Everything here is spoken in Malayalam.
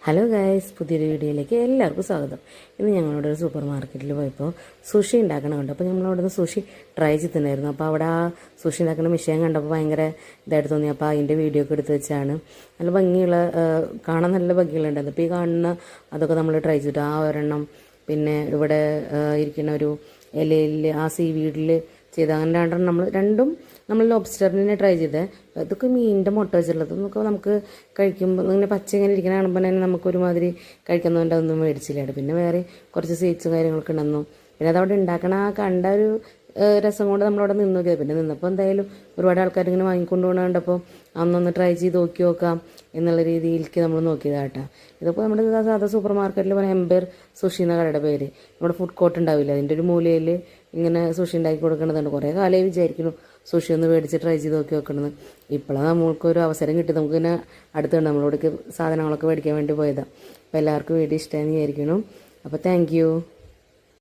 ഹലോ ഗൈസ്, പുതിയൊരു വീഡിയോയിലേക്ക് എല്ലാവർക്കും സ്വാഗതം. ഇന്ന് ഞങ്ങളിവിടെ ഒരു സൂപ്പർ മാർക്കറ്റിൽ പോയപ്പോൾ സുഷി ഉണ്ടാക്കണം കണ്ടു. അപ്പോൾ നമ്മളവിടെ നിന്ന് സുഷി ട്രൈ ചെയ്തിട്ടുണ്ടായിരുന്നു. അപ്പോൾ അവിടെ ആ സുഷി ഉണ്ടാക്കുന്ന മെഷീൻ കണ്ടപ്പോൾ ഭയങ്കര ഇതായിട്ട് തോന്നി. അപ്പോൾ അതിൻ്റെ വീഡിയോ ഒക്കെ എടുത്ത് വെച്ചാണ്. നല്ല ഭംഗിയുള്ള, കാണാൻ നല്ല ഭംഗിയുണ്ടായിരുന്നു. അപ്പോൾ ഈ കാണുന്ന അതൊക്കെ നമ്മൾ ട്രൈ ചെയ്തിട്ട് ആ ഒരെണ്ണം, പിന്നെ ഇവിടെ ഇരിക്കുന്ന ഒരു ഇലയിൽ ആ സീവീഡിൽ ചെയ്ത് അങ്ങനെ രണ്ടും നമ്മൾ ലോബ്സ്റ്ററിനെ ട്രൈ ചെയ്തത്. ഇതൊക്കെ മീനിൻ്റെ മുട്ട വെച്ചിട്ടുള്ളത് എന്നൊക്കെ നമുക്ക് കഴിക്കുമ്പോൾ ഇങ്ങനെ പച്ച ഇങ്ങനെ ഇരിക്കണ കാണുമ്പോൾ തന്നെ നമുക്കൊരുമാതിരി കഴിക്കുന്നതുകൊണ്ട് അതൊന്നും മേടിച്ചില്ല. പിന്നെ വേറെ കുറച്ച് സ്വീറ്റ്സും കാര്യങ്ങളൊക്കെ ഉണ്ടെന്നു. പിന്നെ അതവിടെ ഉണ്ടാക്കണ ആ കണ്ട ഒരു രസം കൊണ്ട് നമ്മളവിടെ നിന്ന് നോക്കിയത്. പിന്നെ നിന്നപ്പോൾ എന്തായാലും ഒരുപാട് ആൾക്കാർ ഇങ്ങനെ വാങ്ങിക്കൊണ്ട് പോകണ കണ്ടപ്പോൾ അന്നൊന്ന് ട്രൈ ചെയ്ത് നോക്കാം എന്നുള്ള രീതിയിലേക്ക് നമ്മൾ നോക്കിയതാട്ടാ. ഇതിപ്പോൾ നമ്മുടെ സാധാ സൂപ്പർ മാർക്കറ്റിൽ പറഞ്ഞാൽ എംപയർ സുഷി എന്ന കടയുടെ പേര്. നമ്മുടെ ഫുഡ് കോർട്ട് ഉണ്ടാവില്ല, അതിൻ്റെ ഒരു മൂലയിൽ ഇങ്ങനെ സുഷി ഉണ്ടാക്കി കൊടുക്കേണ്ടതുണ്ട്. കുറേ കാലമായി വിചാരിക്കുന്നു സുഷി ഒന്ന് മേടിച്ച് ട്രൈ ചെയ്ത് നോക്കണമെന്ന്. ഇപ്പോഴാണ് നമ്മൾക്കൊരു അവസരം കിട്ടി. നമുക്കിങ്ങനെ അടുത്തുണ്ട്, നമ്മളിവിടേക്ക് സാധനങ്ങളൊക്കെ മേടിക്കാൻ വേണ്ടി പോയതാണ്. അപ്പോൾ എല്ലാവർക്കും വീഡിയോ ഇഷ്ടമായി വിചാരിക്കണം. അപ്പോൾ താങ്ക് യു.